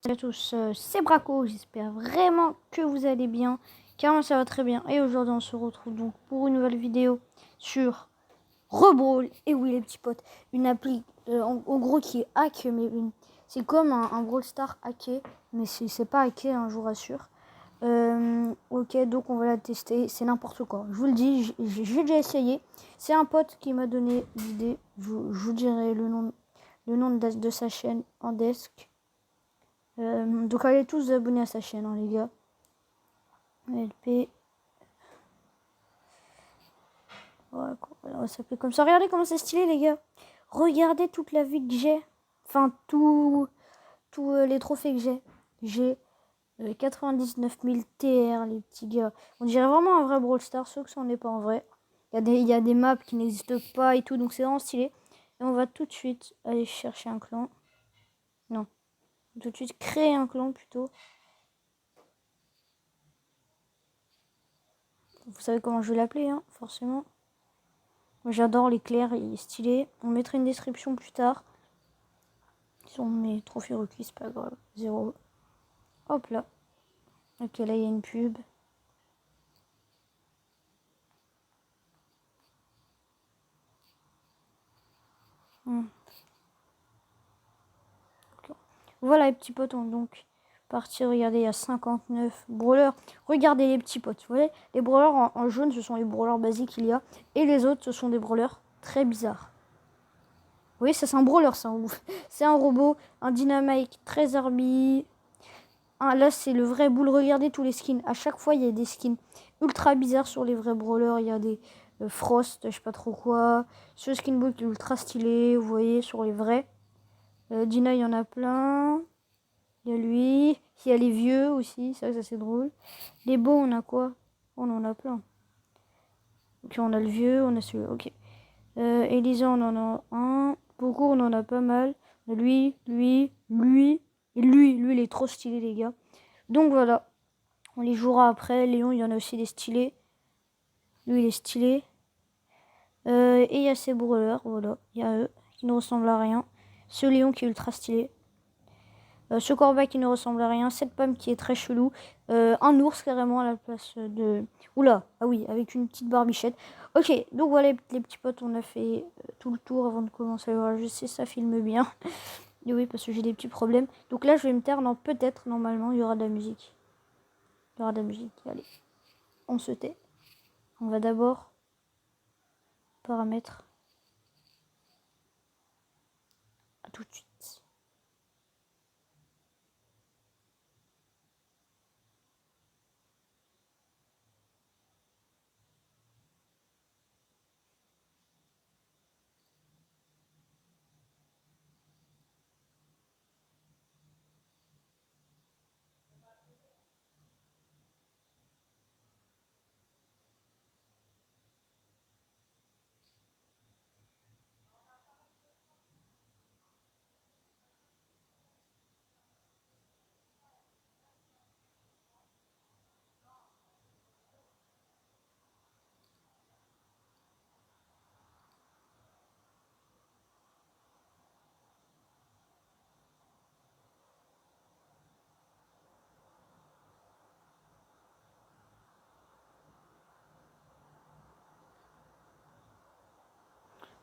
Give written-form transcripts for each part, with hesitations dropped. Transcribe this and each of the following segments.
Salut à tous, c'est Braco, j'espère vraiment que vous allez bien, car moi ça va très bien. Et aujourd'hui on se retrouve donc pour une nouvelle vidéo sur Rebrawl. Et oui les petits potes, une appli en gros qui est hack, mais c'est comme un Brawl Star hacké, mais c'est pas hacké, hein, je vous rassure. Ok, donc on va la tester, c'est n'importe quoi, je vous le dis, j'ai déjà essayé. C'est un pote qui m'a donné l'idée, je vous dirai le nom de sa chaîne en desk. Donc allez tous vous abonner à sa chaîne, hein, les gars. LP. Voilà, on va s'appeler comme ça. Regardez comment c'est stylé, les gars. Regardez toute la vie que j'ai. Enfin, tous les trophées que j'ai. J'ai 99 000 TR, les petits gars. On dirait vraiment un vrai Brawl Stars, sauf que ça n'est pas en vrai. Il y a des maps qui n'existent pas et tout, donc c'est vraiment stylé. Et on va tout de suite aller chercher un clan. Non. Tout de suite créer un clan plutôt. Vous savez comment je vais l'appeler, hein, forcément. Moi j'adore l'éclair, il est stylé. On mettra une description plus tard. Sur mes trophées requis, c'est pas grave. 0. Hop là. Ok, là il y a une pub. Okay. Voilà les petits potes, on donc parti. Regardez, il y a 59 brawlers. Regardez les petits potes. Vous voyez, les brawlers en jaune, ce sont les brawlers basiques qu'il y a. Et les autres, ce sont des brawlers très bizarres. Vous voyez, ça c'est un brawler, ça. C'est un robot, un dynamite très arbi. Là, c'est le vrai boule. Regardez tous les skins. À chaque fois, il y a des skins ultra bizarres sur les vrais brawlers. Il y a des Frost, je sais pas trop quoi. Ce skin bull qui est ultra stylé, vous voyez, sur les vrais. Dina, il y en a plein. Il y a lui. Il y a les vieux aussi. C'est vrai que ça, c'est drôle. Les beaux, on a quoi? On en a plein. Ok, on a le vieux, on a celui-là. Ok. Elisa, on en a un. Beaucoup, on en a pas mal. Lui. Et lui, il est trop stylé, les gars. Donc voilà. On les jouera après. Léon, il y en a aussi des stylés. Lui, il est stylé. Et il y a ces brawlers, voilà. Il y a eux, qui ne ressemblent à rien. Ce Léon qui est ultra stylé. Ce Corba qui ne ressemble à rien. Cette pomme qui est très chelou. Un ours carrément à la place de... Oula, ah oui, avec une petite barbichette. Ok, donc voilà les petits potes, on a fait tout le tour avant de commencer. Voilà, je sais, ça filme bien. Et oui, parce que j'ai des petits problèmes. Donc là, je vais me taire. Non, peut-être, normalement, il y aura de la musique. Il y aura de la musique. Allez, on se tait. On va d'abord paramètres. À tout de suite.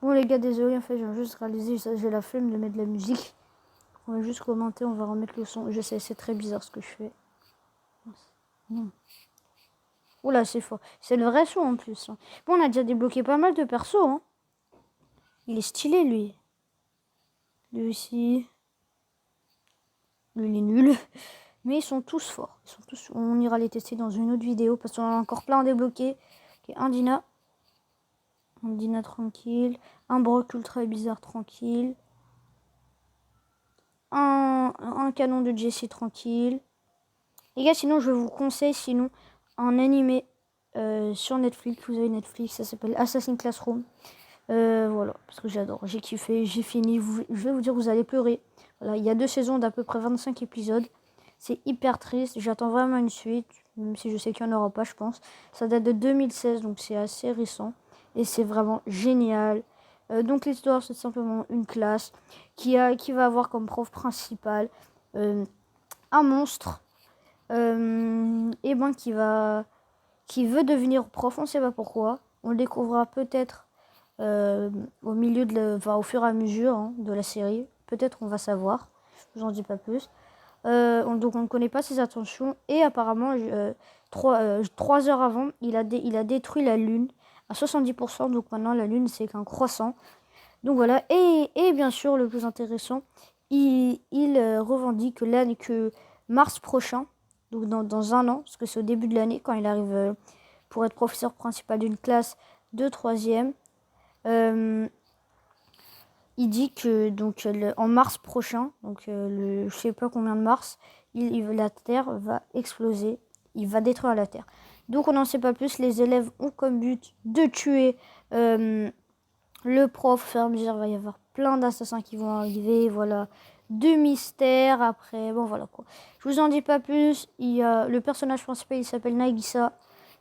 Bon les gars, désolé, en fait j'ai juste réalisé, j'ai la flemme de mettre de la musique. On va juste commenter, on va remettre le son. Je sais, c'est très bizarre ce que je fais. Oula, c'est fort. C'est le vrai son en plus. Hein. Bon, on a déjà débloqué pas mal de persos. Hein. Il est stylé lui. Lui aussi. Lui, il est nul. Mais ils sont tous forts. Ils sont tous... On ira les tester dans une autre vidéo parce qu'on a encore plein à débloquer. Okay, un Dina. Un Dina tranquille. Un Brock ultra bizarre tranquille. Un canon de Jessie tranquille. Les gars, sinon, je vous conseille sinon un animé sur Netflix. Vous avez Netflix, ça s'appelle Assassin's Classroom. Voilà, parce que j'adore. J'ai kiffé, j'ai fini. Je vais vous dire, vous allez pleurer. Voilà, il y a 2 saisons d'à peu près 25 épisodes. C'est hyper triste. J'attends vraiment une suite, même si je sais qu'il n'y en aura pas, je pense. Ça date de 2016, donc c'est assez récent. Et c'est vraiment génial. Donc l'histoire, c'est simplement une classe qui va avoir comme prof principal un monstre et ben qui veut devenir prof, on ne sait pas pourquoi. On le découvrira peut-être au milieu au fur et à mesure hein, de la série. Peut-être on va savoir. Je vous en dis pas plus. Donc on ne connaît pas ses intentions et apparemment 3 heures avant il a détruit la lune à 70%. Donc maintenant la lune c'est qu'un croissant. Donc voilà, et bien sûr le plus intéressant, il revendique que mars prochain, donc dans un an, parce que c'est au début de l'année quand il arrive pour être professeur principal d'une classe de 3e. Il dit que donc en mars prochain, donc je sais pas combien de mars, la Terre va exploser, il va détruire la Terre. Donc on n'en sait pas plus. Les élèves ont comme but de tuer le prof. Au fur et à mesure, il va y avoir plein d'assassins qui vont arriver, voilà, de mystères après, bon voilà quoi. Je vous en dis pas plus. Il y a le personnage principal, il s'appelle Nagisa.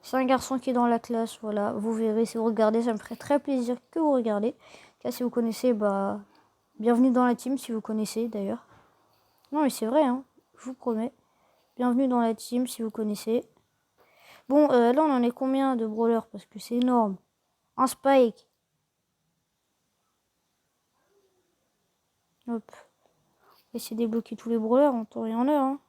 C'est un garçon qui est dans la classe, voilà, vous verrez si vous regardez, ça me ferait très plaisir que vous regardez. Car si vous connaissez, bienvenue dans la team si vous connaissez d'ailleurs. Non mais c'est vrai, hein, je vous promets. Bienvenue dans la team si vous connaissez. Bon, là on en est combien de brawlers parce que c'est énorme. Un Spike. Hop. On va essayer de débloquer tous les brawlers en temps et en heure. Hein.